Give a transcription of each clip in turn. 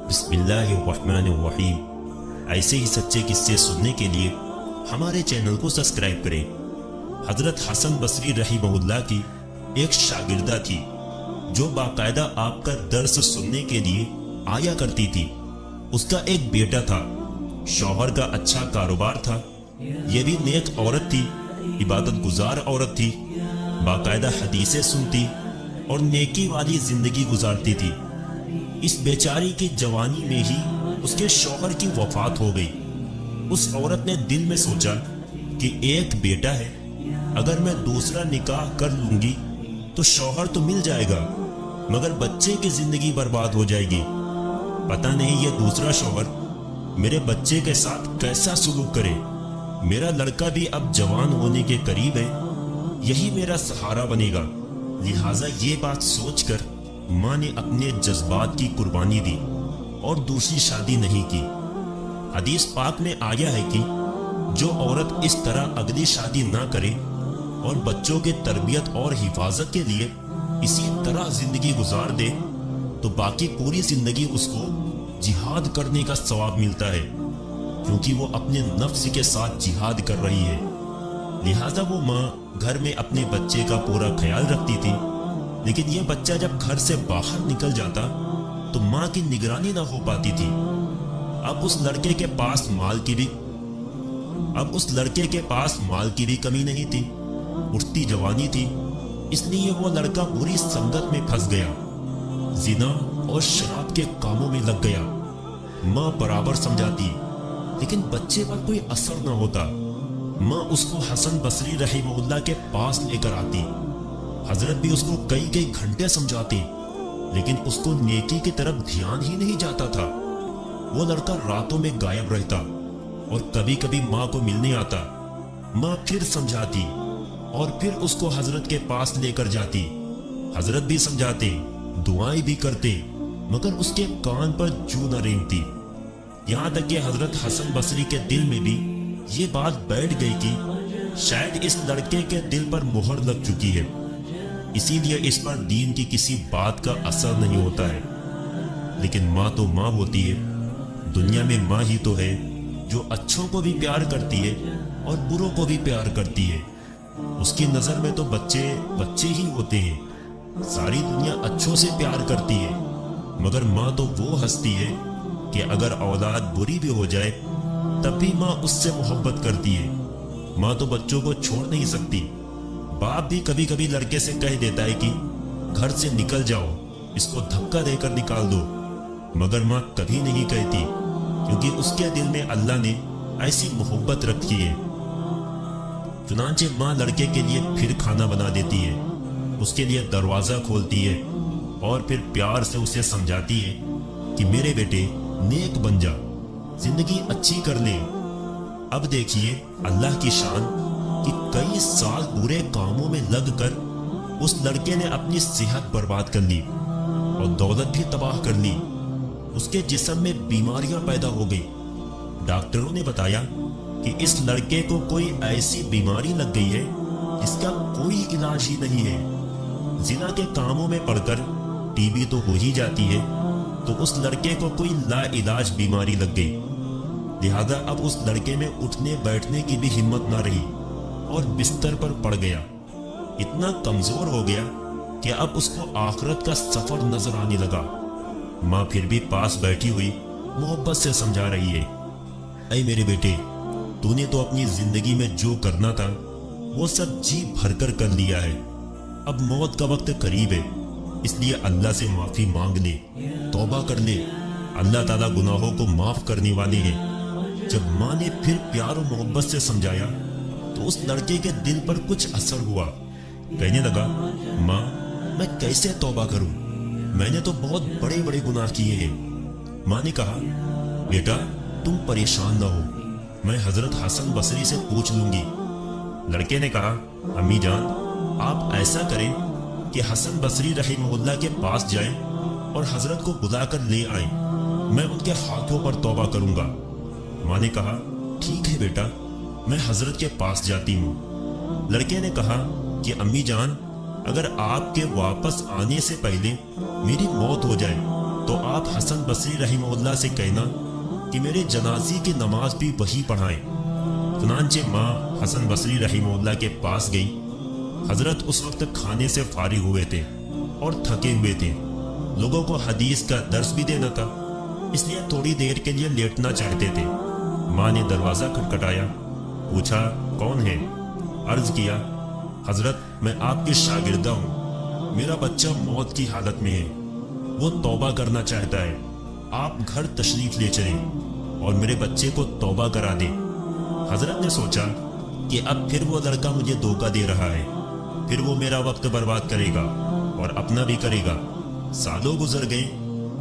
बिस्मिल्लाहिर्रहमानिर्रहीम। ऐसे ही सच्चे किस्से सुनने के लिए हमारे चैनल को सब्सक्राइब करें। हजरत हसन बसरी रहीमहुल्लाह की एक शागिर्दा थी जो बाकायदा आपका दर्स सुनने के लिए आया करती थी। उसका एक बेटा था, शौहर का अच्छा कारोबार था, ये भी नेक औरत थी, इबादत गुजार औरत थी, बाकायदा हदीसें सुनती और नेकी वाली जिंदगी गुजारती थी। इस बेचारी की जवानी में ही उसके शौहर की वफात हो गई। उस औरत ने दिल में सोचा कि एक बेटा है, अगर मैं दूसरा निकाह कर लूंगी तो शौहर तो मिल जाएगा, मगर बच्चे की जिंदगी बर्बाद हो जाएगी। पता नहीं ये दूसरा शौहर मेरे बच्चे के साथ कैसा सुलूक करे। मेरा लड़का भी अब जवान होने के करीब है, यही मेरा सहारा बनेगा। लिहाजा ये बात सोचकर माँ ने अपने जज्बात की कुर्बानी दी और दूसरी शादी नहीं की। हदीस पाक में आया है कि जो औरत इस तरह अगली शादी ना करे और बच्चों के तरबियत और हिफाजत के लिए इसी तरह जिंदगी गुजार दे तो बाकी पूरी जिंदगी उसको जिहाद करने का सवाब मिलता है, क्योंकि वो अपने नफ्स के साथ जिहाद कर रही है। लिहाजा वो माँ घर में अपने बच्चे का पूरा ख्याल रखती थी, लेकिन यह बच्चा जब घर से बाहर निकल जाता तो माँ की निगरानी ना हो पाती थी। अब उस लड़के के पास माल की भी कमी नहीं थी, उठती जवानी थी, इसलिए वो लड़का बुरी संगत में फंस गया, जिना और शराब के कामों में लग गया। माँ बराबर समझाती, लेकिन बच्चे पर कोई असर न होता। माँ उसको हसन बसरी रहीमहुल्लाह के पास लेकर आती। हजरत भी उसको कई घंटे समझाती, लेकिन उसको नेकी की तरफ ध्यान ही नहीं जाता था। वो लड़का रातों में गायब रहता और कभी कभी माँ को मिलने आता। माँ फिर समझाती और फिर उसको हजरत के पास लेकर जाती। हजरत भी समझाते, दुआएं भी करते, मगर उसके कान पर जू न रेंगती। यहाँ तक कि हजरत हसन बसरी के दिल में भी ये बात बैठ गई कि शायद इस लड़के के दिल पर मुहर लग चुकी है, इसीलिए इस पर दीन की किसी बात का असर नहीं होता है। लेकिन माँ तो माँ होती है, दुनिया में माँ ही तो है जो अच्छों को भी प्यार करती है और बुरों को भी प्यार करती है। उसकी नजर में तो बच्चे ही होते हैं। सारी दुनिया अच्छों से प्यार करती है, मगर माँ तो वो हस्ती है कि अगर औलाद बुरी भी हो जाए तब भी माँ उससे मोहब्बत करती है। माँ तो बच्चों को छोड़ नहीं सकती। बाप भी कभी कभी लड़के से कह देता है कि घर से निकल जाओ, इसको धक्का देकर निकाल दो, मगर माँ कभी नहीं कहती, क्योंकि उसके दिल में अल्लाह ने ऐसी मोहब्बत रखी है। चुनांचे माँ लड़के के लिए फिर खाना बना देती है, उसके लिए दरवाजा खोलती है और फिर प्यार से उसे समझाती है कि मेरे बेटे नेक बन जा, जिंदगी अच्छी कर ले। अब देखिए अल्लाह की शान कि कई साल बुरे कामों में लगकर उस लड़के ने अपनी सेहत बर्बाद कर ली और दौलत भी तबाह कर ली। उसके जिस्म में बीमारियां पैदा हो गई। डॉक्टरों ने बताया कि इस लड़के को कोई ऐसी बीमारी लग गई है जिसका कोई इलाज ही नहीं है। जिना के कामों में पड़कर टीबी तो हो ही जाती है, तो उस लड़के को कोई लाइलाज बीमारी लग गई। लिहाजा अब उस लड़के में उठने बैठने की भी हिम्मत ना रही और बिस्तर पर पड़ गया। इतना कमजोर हो गया कि अब उसको आखिरत का सफर नजर आने लगा। माँ फिर भी पास बैठी हुई मोहब्बत से समझा रही है, ऐ मेरे बेटे, तूने तो अपनी जिंदगी में जो करना था वो सब जी भरकर कर लिया है। अब मौत का वक्त करीब है, इसलिए अल्लाह से माफी मांग ले, तौबा कर ले। अल्लाह ताला गुनाहों को माफ करने वाले हैं। जब माँ ने फिर प्यार और मोहब्बत से समझाया तो उस लड़के के दिल पर कुछ असर हुआ। कहने लगा, माँ मैं कैसे तौबा करूं, मैंने तो बहुत बड़े बड़े गुनाह किए हैं। माँ ने कहा, बेटा तुम परेशान ना हो, मैं हजरत हसन बसरी से पूछ लूंगी। लड़के ने कहा, अम्मी जान आप ऐसा करें कि हसन बसरी रहीमहुल्लाह के पास जाएं और हजरत को बुलाकर ले आएं, मैं उनके हाथों पर तौबा करूंगा। माँ ने कहा, ठीक है बेटा, मैं हजरत के पास जाती हूँ। लड़के ने कहा कि अम्मी जान अगर आपके वापस आने से पहले मेरी मौत हो जाए तो आप हसन बसरी रहमहुल्लाह से कहना कि मेरे जनाजे की नमाज भी वही पढ़ाएं। चुनांचे माँ हसन बसरी रहमहुल्लाह के पास गई। हजरत उस वक्त खाने से फारिग हुए थे और थके हुए थे। लोगों को हदीस का दर्स भी देना था, इसलिए थोड़ी देर के लिए लेटना चाहते थे। माँ ने दरवाजा खटखटाया, पूछा कौन है। अर्ज किया, हजरत मैं आपके शागिर्दा हूँ, मेरा बच्चा मौत की हालत में है, वो तौबा करना चाहता है, आप घर तशरीफ ले चलें और मेरे बच्चे को तौबा करा दें। हजरत ने सोचा कि अब फिर वो लड़का मुझे धोखा दे रहा है, फिर वो मेरा वक्त बर्बाद करेगा और अपना भी करेगा। सालों गुजर गए,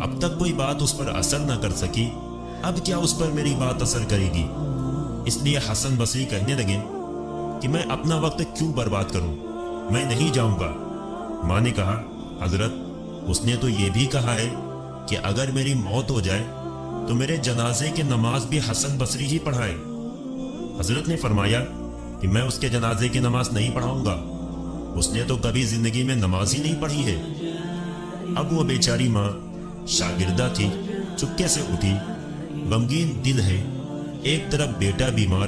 अब तक कोई बात उस पर असर न कर सकी, अब क्या उस पर मेरी बात असर करेगी। इसलिए हसन बसरी कहने लगे कि मैं अपना वक्त क्यों बर्बाद करूं, मैं नहीं जाऊंगा। माँ ने कहा, हजरत उसने तो ये भी कहा है कि अगर मेरी मौत हो जाए तो मेरे जनाजे की नमाज भी हसन बसरी ही पढ़ाए। हजरत ने फरमाया कि मैं उसके जनाजे की नमाज नहीं पढ़ाऊंगा, उसने तो कभी जिंदगी में नमाज ही नहीं पढ़ी है। अब वो बेचारी माँ शागिर्दा थी, चुपके से उठी, गमगीन दिल है, एक तरफ बेटा बीमार,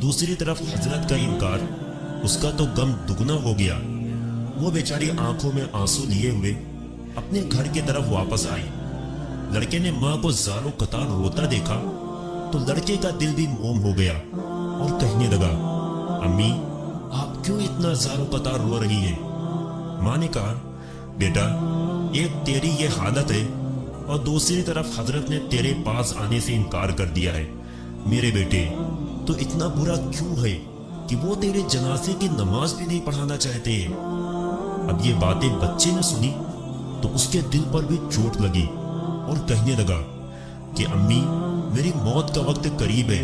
दूसरी तरफ हजरत का इनकार, उसका तो गम दुगना हो गया। वो बेचारी आंखों में आंसू लिए हुए अपने घर की तरफ वापस आई। लड़के ने माँ को ज़ारो कतार रोता देखा तो लड़के का दिल भी मोम हो गया और कहने लगा, अम्मी आप क्यों इतना ज़ारो कतार रो रही हैं। माँ ने कहा, बेटा एक तेरी ये हालत है और दूसरी तरफ हजरत ने तेरे पास आने से इनकार कर दिया है। मेरे बेटे तो इतना बुरा क्यों है कि वो तेरे जनाजे की नमाज भी नहीं पढ़ाना चाहते हैं। अब ये बातें बच्चे ने सुनी तो उसके दिल पर भी चोट लगी और कहने लगा कि अम्मी मेरी मौत का वक्त करीब है,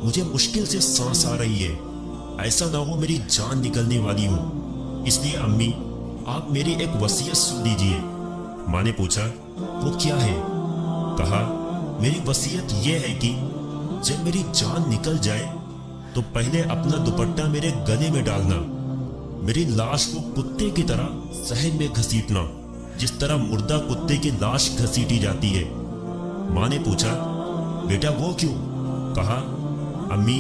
मुझे मुश्किल से सांस आ रही है, ऐसा ना हो मेरी जान निकलने वाली हो, इसलिए अम्मी आप मेरी एक वसीयत सुन लीजिए। माँ ने पूछा, वो क्या है। कहा, मेरी वसीयत ये है कि जब मेरी जान निकल जाए तो पहले अपना दुपट्टा मेरे गले में डालना, मेरी लाश को कुत्ते की तरह सहन में घसीटना, जिस तरह मुर्दा कुत्ते की लाश घसीटी जाती है। माँ ने पूछा, बेटा वो क्यों। कहा, अम्मी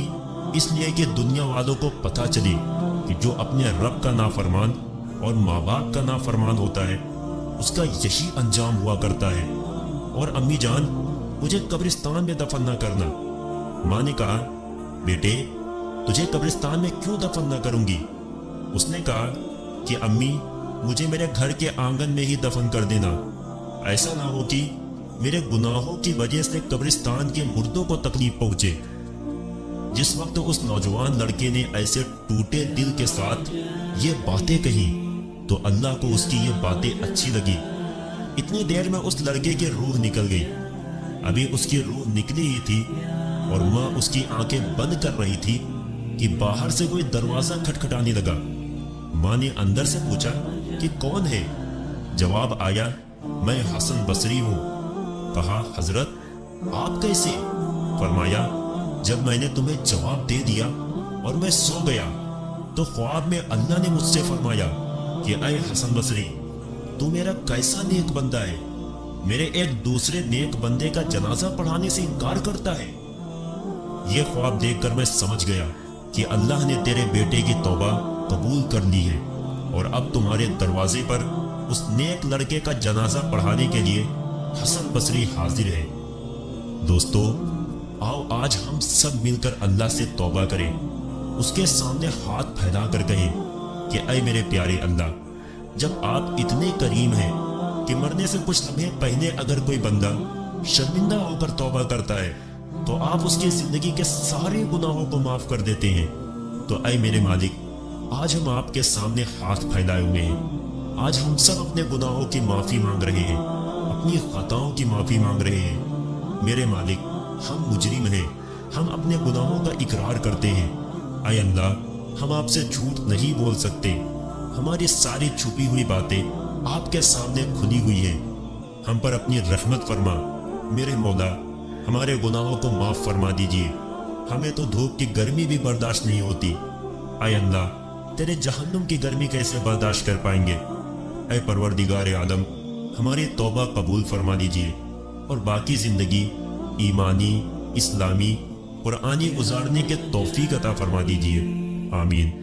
इसलिए कि दुनिया वालों को पता चले कि जो अपने रब का नाफरमान और माँ बाप का नाफरमान होता है उसका यही अंजाम हुआ करता है। और अम्मी जान मुझे कब्रिस्तान में दफन न करना। माँ ने कहा, बेटे तुझे कब्रिस्तान में क्यों दफन न करूंगी। उसने कहा कि अम्मी मुझे मेरे घर के आंगन में ही दफन कर देना, ऐसा ना हो कि मेरे गुनाहों की वजह से कब्रिस्तान के मुर्दों को तकलीफ पहुंचे। जिस वक्त उस नौजवान लड़के ने ऐसे टूटे दिल के साथ ये बातें कही तो अल्लाह को उसकी ये बातें अच्छी लगी। इतनी देर में उस लड़के की रूह निकल गई। अभी उसकी रूह निकली ही थी और माँ उसकी आंखें बंद कर रही थी कि बाहर से कोई दरवाजा खटखटाने लगा। माँ ने अंदर से पूछा कि कौन है। जवाब आया, मैं हसन बसरी हूँ। कहा, हजरत आप कैसे। फरमाया, जब मैंने तुम्हें जवाब दे दिया और मैं सो गया तो ख्वाब में अल्लाह ने मुझसे फरमाया कि ऐ हसन बसरी तू मेरा कैसा नेक बंदा है, मेरे एक दूसरे नेक बंदे का जनाजा पढ़ाने से इनकार करता है। यह ख्वाब देखकर मैं समझ गया कि अल्लाह ने तेरे बेटे की तौबा कबूल कर ली है और अब तुम्हारे दरवाजे पर उस नेक लड़के का जनाजा पढ़ाने के लिए हसन बसरी हाजिर है। दोस्तों आओ आज हम सब मिलकर अल्लाह से तौबा करें, उसके सामने हाथ फैलाकर कहें कि ऐ मेरे प्यारे अल्लाह, जब आप इतने करीम हैं कि मरने से कुछ लम्हे पहले अगर कोई बंदा शर्मिंदा होकर तौबा करता है तो आप उसकी जिंदगी के सारे गुनाहों को माफ कर देते हैं। तो ऐ मेरे मालिक, आज हम आपके सामने हाथ फैलाए हुए हैं। आज हम सब अपने गुनाहों की माफी मांग रहे हैं, अपनी खताओं की माफी मांग रहे हैं। मेरे मालिक, हम मुजरिम हैं, हम अपने गुनाहों का इकरार करते हैं। ऐ अल्लाह, हम आपसे झूठ नहीं बोल सकते, हमारी सारी छुपी हुई बातें आपके सामने खुली हुई हैं। हम पर अपनी रहमत फरमा। मेरे मौला, हमारे गुनाहों को माफ फरमा दीजिए। हमें तो धूप की गर्मी भी बर्दाश्त नहीं होती। ऐ अल्लाह, तेरे जहन्नुम की गर्मी कैसे बर्दाश्त कर पाएंगे। ऐ परवरदिगार आलम, ہماری توبہ قبول فرما دیجیے اور باقی زندگی ایمانی، اسلامی، قرآنی گزارنے کے توفیق عطا فرما دیجیے، آمین۔